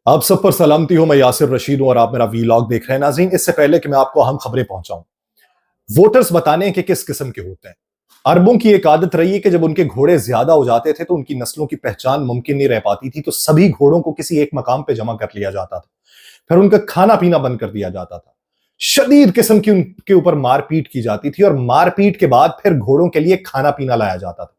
आप सब पर सलामती हो। मैं यासिर रशीद हूं और आप मेरा वीलॉग देख रहे हैं। नाज़रीन, इससे पहले कि मैं आपको अहम खबरें पहुंचाऊं, वोटर्स बताने कि किस किस्म के होते हैं। अरबों की एक आदत रही है कि जब उनके घोड़े ज्यादा हो जाते थे तो उनकी नस्लों की पहचान मुमकिन नहीं रह पाती थी, तो सभी घोड़ों को किसी एक मकाम पे जमा कर लिया जाता था। फिर उनका खाना पीना बंद कर दिया जाता था। शदीद किस्म की उनके ऊपर मारपीट की जाती थी और मारपीट के बाद फिर घोड़ों के लिए खाना पीना लाया जाता था।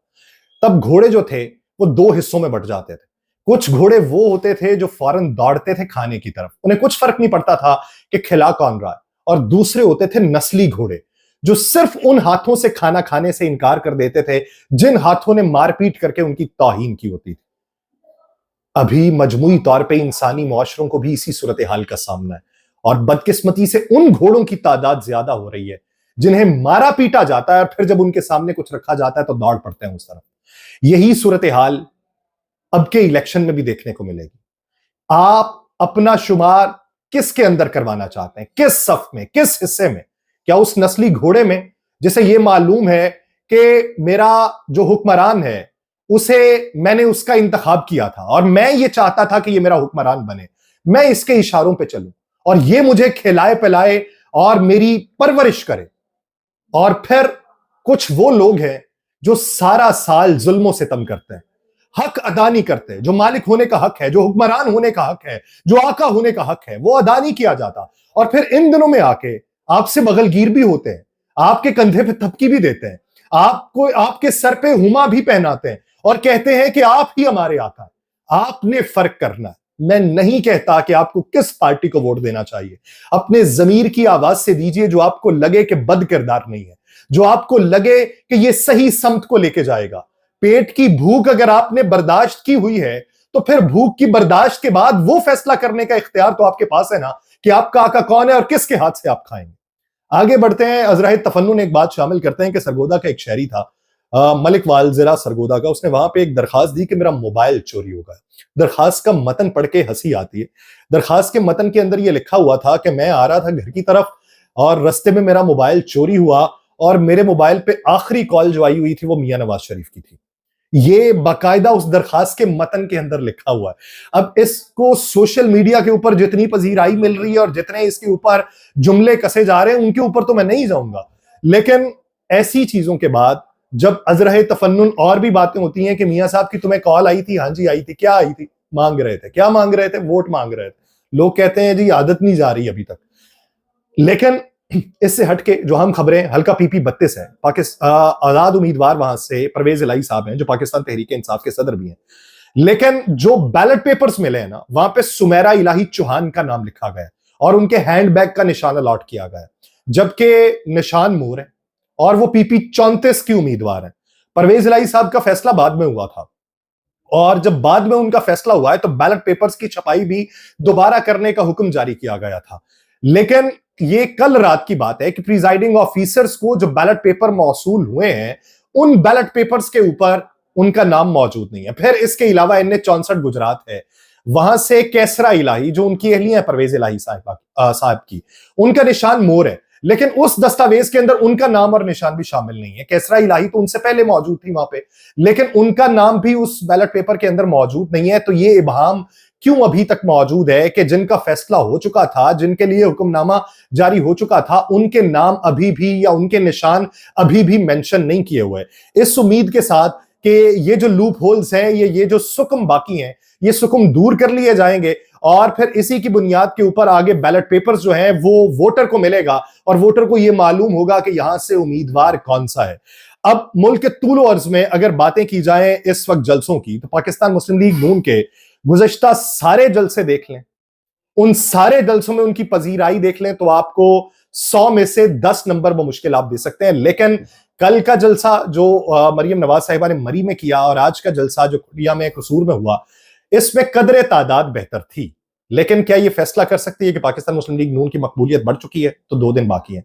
तब घोड़े जो थे वो दो हिस्सों में बंट जाते थे। कुछ घोड़े वो होते थे जो फौरन दौड़ते थे खाने की तरफ, उन्हें कुछ फर्क नहीं पड़ता था कि खिला कौन रहा है। और दूसरे होते थे नस्ली घोड़े, जो सिर्फ उन हाथों से खाना खाने से इनकार कर देते थे जिन हाथों ने मारपीट करके उनकी तौहीन की होती थी। अभी मजमूई तौर पे इंसानी मुआशरों को भी इसी सूरत हाल का सामना है, और बदकिस्मती से उन घोड़ों की तादाद ज्यादा हो रही है जिन्हें मारा पीटा जाता है और फिर जब उनके सामने कुछ रखा जाता है तो दौड़ पड़ते हैं उस तरफ। यही सूरत हाल अब के इलेक्शन में भी देखने को मिलेगी। आप अपना शुमार किसके अंदर करवाना चाहते हैं, किस सफ में, किस हिस्से में? क्या उस नस्ली घोड़े में जिसे यह मालूम है कि मेरा जो हुक्मरान है उसे मैंने उसका इंतखाब किया था और मैं ये चाहता था कि ये मेरा हुक्मरान बने, मैं इसके इशारों पे चलूं और ये मुझे खिलाए पिलाए और मेरी परवरिश करे? और फिर कुछ वो लोग हैं जो सारा साल जुल्मों से तम करते हैं, हक अदा नहीं करते। जो मालिक होने का हक है, जो हुक्मरान होने का हक है, जो आका होने का हक है, वो अदा नहीं किया जाता। और फिर इन दिनों में आके आपसे बगलगीर भी होते हैं, आपके कंधे पे थपकी भी देते हैं, आपको आपके सर पे हुमा भी पहनाते हैं और कहते हैं कि आप ही हमारे आका हैं। आपने फर्क करना है। मैं नहीं कहता कि आपको किस पार्टी को वोट देना चाहिए। अपने जमीर की आवाज से दीजिए जो आपको लगे कि बद किरदार नहीं है, जो आपको लगे कि यह सही समत को लेके जाएगा। पेट की भूख अगर आपने बर्दाश्त की हुई है तो फिर भूख की बर्दाश्त के बाद वो फैसला करने का इख्तियार तो आपके पास है ना कि आपका आका कौन है और किसके हाथ से आप खाएंगे। आगे बढ़ते हैं। अजराह तफन्नुन एक बात शामिल करते हैं कि सरगोदा का एक शहरी था, मलिक वाल जिला सरगोदा का। उसने वहां पे एक दरखास्त दी कि मेरा मोबाइल चोरी हो गया। दरखास्त का मतन पढ़ के हंसी आती है। दरखास्त के मतन के अंदर यह लिखा हुआ था कि मैं आ रहा था घर की तरफ और रास्ते में मेरा मोबाइल चोरी हुआ और मेरे मोबाइल पे आखिरी कॉल जो आई हुई थी वो मियां नवाज शरीफ की थी। ये बाकायदा उस दरखास्त के मतन के अंदर लिखा हुआ है। अब इसको सोशल मीडिया के ऊपर जितनी पजीराई मिल रही है और जितने इसके ऊपर जुमले कसे जा रहे हैं उनके ऊपर तो मैं नहीं जाऊंगा, लेकिन ऐसी चीजों के बाद जब अजरह तफन्नुन और भी बातें होती हैं कि मियां साहब की तुम्हें कॉल आई थी, हाँ जी आई थी, क्या आई थी? मांग रहे थे। क्या मांग रहे थे? वोट मांग रहे थे। लोग कहते हैं जी आदत नहीं जा रही अभी तक। लेकिन इससे हटके जो हम खबरें, हल्का पीपी 32 है, पाकिस्तान आजाद उम्मीदवार वहां से परवेज इलाही साहब हैं जो पाकिस्तान तहरीक इंसाफ के सदर भी हैं, लेकिन जो बैलेट पेपर्स मिले हैं ना वहां पे सुमेरा इलाही चौहान का नाम लिखा गया और उनके हैंडबैग का निशान अलॉट किया गया, जबकि निशान मोर है और वो पीपी 34 की उम्मीदवार है। परवेज इलाही साहब का फैसला बाद में हुआ था और जब बाद में उनका फैसला हुआ है तो बैलेट पेपर्स की छपाई भी दोबारा करने का हुक्म जारी किया गया था। लेकिन ये कल रात की बात है कि प्रिजाइडिंग ऑफिसर्स को जो बैलेट पेपर मौसूल हुए हैं उन बैलेट पेपर्स के ऊपर उनका नाम मौजूद नहीं है। फिर इसके अलावा NH 64 गुजरात है, वहां से कैसरा इलाही जो उनकी अहलिया है परवेज इलाही साहब की, उनका निशान मोर है, लेकिन उस दस्तावेज के अंदर उनका नाम और निशान भी शामिल नहीं है। कैसरा इलाही तो उनसे पहले मौजूद थी वहां पे, लेकिन उनका नाम भी उस बैलेट पेपर के अंदर मौजूद नहीं है। तो ये इबाम क्यों अभी तक मौजूद है कि जिनका फैसला हो चुका था, जिनके लिए हुक्मनामा जारी हो चुका था, उनके नाम अभी भी या उनके निशान अभी भी मेंशन नहीं किए हुए। इस उम्मीद के साथ कि ये जो लूप होल्स हैं, ये जो सुकम बाकी हैं, ये सुकम दूर कर लिए जाएंगे और फिर इसी की बुनियाद के ऊपर आगे बैलेट पेपर्स जो हैं वो वोटर को मिलेगा और वोटर को यह मालूम होगा कि यहां से उम्मीदवार कौन सा है। अब मुल्क के तूल अर्ज में अगर बातें की जाए इस वक्त जलसों की, तो पाकिस्तान मुस्लिम लीग नून के गुज़श्ता सारे जलसे देख लें, उन सारे जलसों में उनकी पजीराई देख लें तो आपको 100 में से 10 नंबर मुश्किल आप दे सकते हैं। लेकिन कल का जलसा जो मरियम नवाज साहिबा ने मरी में किया और आज का जलसा जो खुटिया में कसूर में हुआ, इसमें कदरे तादाद बेहतर थी। लेकिन क्या यह फैसला कर सकती है कि पाकिस्तान मुस्लिम लीग नून की मकबूलियत बढ़ चुकी है? तो 2 दिन बाकी है।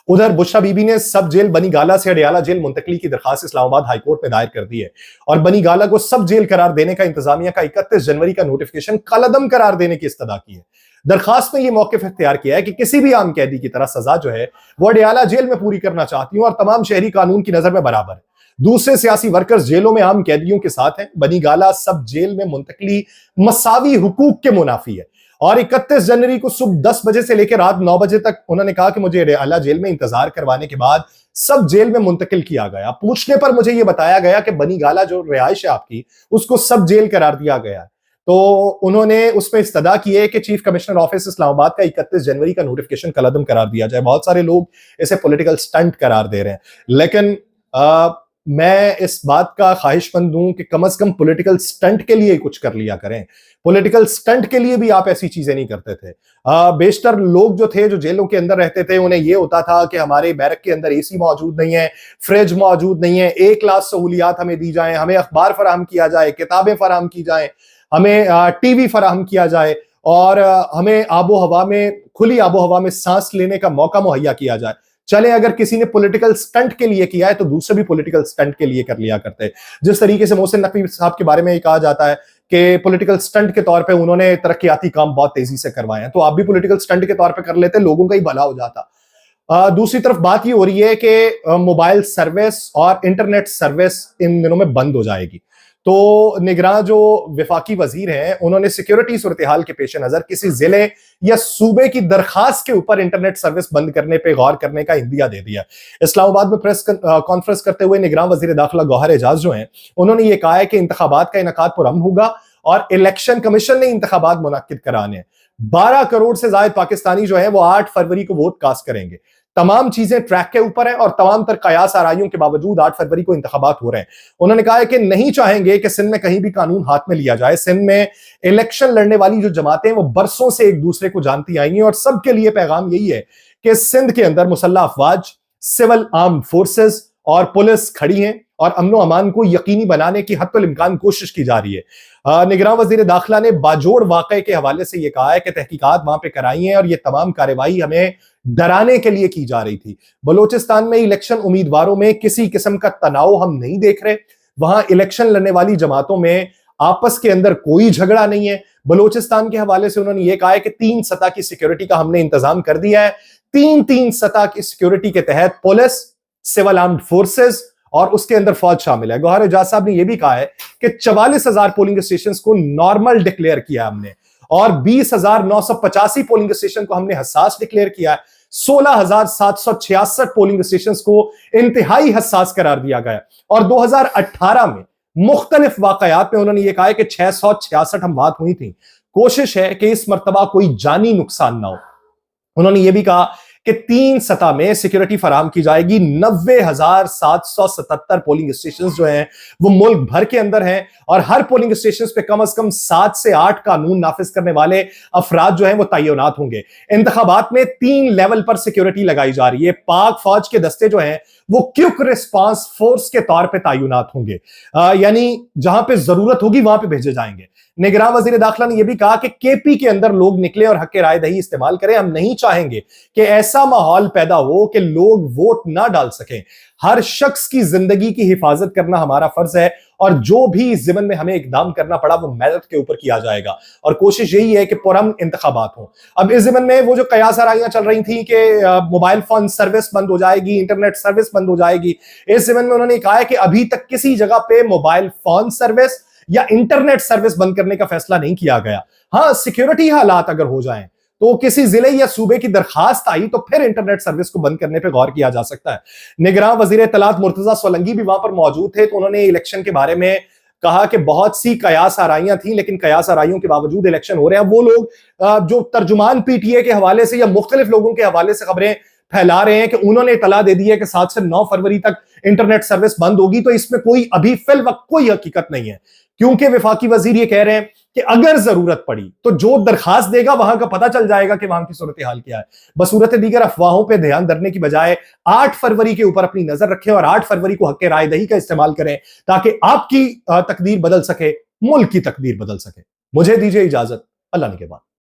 उधर बुशरा बीबी ने सब जेल बनी गाला से अडियाला जेल मुंतकली की दरखास्त इस्लामाबाद हाईकोर्ट में दायर कर दी है और बनी गाला को सब जेल करार देने का इंतजामिया का 31 जनवरी का नोटिफिकेशन कलअदम करार देने की इस्तदा की है। दरखास्त में यह मौकिफ इख्तियार किया है कि किसी भी आम कैदी की तरह सजा जो है वो अडियाला जेल में पूरी करना चाहती हूं और तमाम शहरी कानून की नजर में बराबर है। दूसरे सियासी वर्कर्स जेलों में आम कैदियों के साथ हैं। बनी गाला सब जेल में मुंतकली मसावी हुकूक के मुनाफी है। और 31 जनवरी को सुबह 10 बजे से लेकर रात 9 बजे तक उन्होंने कहा कि मुझे अला जेल में इंतजार करवाने के बाद सब जेल में मुंतकिल किया गया। पूछने पर मुझे यह बताया गया कि बनी गाला जो रिहाइश है आपकी, उसको सब जेल करार दिया गया है। तो उन्होंने उसमें इस्तदा की है कि चीफ कमिश्नर ऑफिस इस्लामाबाद का 31 जनवरी का नोटिफिकेशन कलअदम करार दिया जाए। बहुत सारे लोग इसे पॉलिटिकल स्टंट करार दे रहे हैं, लेकिन मैं इस बात का ख्वाहिशमंद हूं कि कम से कम पॉलिटिकल स्टंट के लिए कुछ कर लिया करें। पॉलिटिकल स्टंट के लिए भी आप ऐसी चीजें नहीं करते थे। बेशतर लोग जो थे, जो जेलों के अंदर रहते थे, उन्हें यह होता था कि हमारे बैरक के अंदर एसी मौजूद नहीं है, फ्रिज मौजूद नहीं है, एक क्लास सहूलियात हमें दी जाए, हमें अखबार फराहम किया जाए, किताबें फराहम की जाए, हमें टीवी फराहम किया जाए और हमें आबो हवा में, खुली आबो हवा में सांस लेने का मौका मुहैया किया जाए। चले अगर किसी ने पॉलिटिकल स्टंट के लिए किया है तो दूसरे भी पॉलिटिकल स्टंट के लिए कर लिया करते हैं। जिस तरीके से मोहसिन नकवी साहब के बारे में कहा जाता है कि पॉलिटिकल स्टंट के तौर पे उन्होंने तरक्याती काम बहुत तेजी से करवाए हैं, तो आप भी पॉलिटिकल स्टंट के तौर पे कर लेते, लोगों का ही भला हो जाता। दूसरी तरफ बात ये हो रही है कि मोबाइल सर्विस और इंटरनेट सर्विस इन दिनों में बंद हो जाएगी। तो निगरान जो विफाकी वजीर हैं, उन्होंने सिक्योरिटी सूरत हाल के पेश नजर किसी जिले या सूबे की दरखास्त के ऊपर इंटरनेट सर्विस बंद करने पर गौर करने का इंदिया दे दिया। इस्लामाबाद में प्रेस कॉन्फ्रेंस करते हुए निगरान वजीर दाखिला गौहर एजाज जो हैं, उन्होंने ये कहा है कि इंतखाबात का इनेकाद पुरअमन होगा और इलेक्शन कमीशन ने इंतखाबात मुनक्किद कराने हैं। 12 करोड़ से ज्यादा पाकिस्तानी जो है वो 8 फरवरी को वोट कास्ट करेंगे। तमाम चीजें ट्रैक के ऊपर है और तमाम तर कयास आराइयों के बावजूद 8 फरवरी को इंतखाबात हो रहे हैं। उन्होंने कहा है कि नहीं चाहेंगे कि सिंध में कहीं भी कानून हाथ में लिया जाए। सिंध में इलेक्शन लड़ने वाली जो जमातें वो बरसों से एक दूसरे को जानती आई हैं और सबके लिए पैगाम यही है कि सिंध के अंदर मुसल्लह अफवाज, सिविल आर्म फोर्सेस और पुलिस खड़ी हैं और अमनो अमान को यकीनी बनाने की हत्तुल इम्कान कोशिश की जा रही है। निगरान वजीर दाखिला ने बाजोड़ वाक़े के हवाले से यह कहा है कि तहकीकात वहां पे कराई हैं और यह तमाम कार्रवाई हमें डराने के लिए की जा रही थी। बलोचिस्तान में इलेक्शन उम्मीदवारों में किसी किस्म का तनाव हम नहीं देख रहे। वहां इलेक्शन लड़ने वाली जमातों में आपस के अंदर कोई झगड़ा नहीं है। बलोचिस्तान के हवाले से उन्होंने यह कहा है कि 3 सतह की सिक्योरिटी का हमने इंतजाम कर दिया है। 3 सतह की सिक्योरिटी के तहत पुलिस, सिविल आर्म्ड फोर्सेस और उसके अंदर फौज शामिल है। गौहर एजाज साहब ने यह भी कहा है कि 44,000 पोलिंग स्टेशन को नॉर्मल डिक्लेयर किया हमने और 20,985 पोलिंग स्टेशन को हमने हसास डिक्लेयर किया है। 16,766 पोलिंग स्टेशन को इंतहाई हसास करार दिया गया और 2018 में मुख्तलिफ वाकयात में उन्होंने यह कहा है कि 666 हमवात हुई थी। कोशिश है कि इस मर्तबा कोई जानी नुकसान ना हो। उन्होंने यह भी कहा कि 3 सतह में सिक्योरिटी फराहम की जाएगी। 90,777 पोलिंग स्टेशन जो हैं वो मुल्क भर के अंदर हैं और हर पोलिंग स्टेशन पे कम से कम 7 से 8 कानून नाफिज करने वाले अफराद जो हैं वो तैनात होंगे। इंतखाबात में 3 लेवल पर सिक्योरिटी लगाई जा रही है। पाक फौज के दस्ते जो हैं वो क्विक रिस्पांस फोर्स के तौर पे तैनात होंगे, यानी जहां पे जरूरत होगी वहां पे भेजे जाएंगे। निगरान वजीर दाखिला ने यह भी कहा कि केपी के अंदर लोग निकले और हक राय दही इस्तेमाल करें। हम नहीं चाहेंगे कि ऐसा माहौल पैदा हो कि लोग वोट ना डाल सकें। हर शख्स की जिंदगी की हिफाजत करना हमारा फर्ज है और जो भी इस ज़िमन में हमें इकदाम करना पड़ा वो मेरिट के ऊपर किया जाएगा और कोशिश यही है कि पुरअमन इंतखाबात हो। अब इस ज़िमन में वो जो कयास आराइयां चल रही थी कि मोबाइल फोन सर्विस बंद हो जाएगी, इंटरनेट सर्विस बंद हो जाएगी, इस ज़िमन में उन्होंने कहा है कि अभी तक किसी जगह पे मोबाइल फोन सर्विस या इंटरनेट सर्विस बंद करने का फैसला नहीं किया गया। हाँ, सिक्योरिटी हालात अगर हो जाएं तो किसी जिले या सूबे की दरखास्त आई तो फिर इंटरनेट सर्विस को बंद करने पर गौर किया जा सकता है। निगरान वजीर इत्तलात मुर्तजा सोलंकी भी वहां पर मौजूद थे, तो उन्होंने इलेक्शन के बारे में कहा कि बहुत सी कयास आराइयां थी लेकिन कयास आराइयों के बावजूद इलेक्शन हो रहे हैं। वो लोग जो तर्जुमान पीटीए के हवाले से या मुख्तलिफ लोगों के हवाले से खबरें फैला रहे हैं कि उन्होंने इतला दे दी है कि 7 से 9 फरवरी तक इंटरनेट सर्विस बंद होगी, तो इसमें कोई अभी फिल वक्त कोई हकीकत नहीं है, क्योंकि विफाकी वजीर ये कह रहे हैं कि अगर जरूरत पड़ी तो जो दरखास्त देगा वहां का पता चल जाएगा कि वहां की सूरत हाल क्या है। बसूरत दीगर अफवाहों पर ध्यान धरने की बजाय 8 फरवरी के ऊपर अपनी नजर रखें और 8 फरवरी को हक राय दही का इस्तेमाल करें ताकि आपकी तकदीर बदल सके, मुल्क की तकदीर बदल सके। मुझे दीजिए इजाजत, अल्लाह ने के बाद।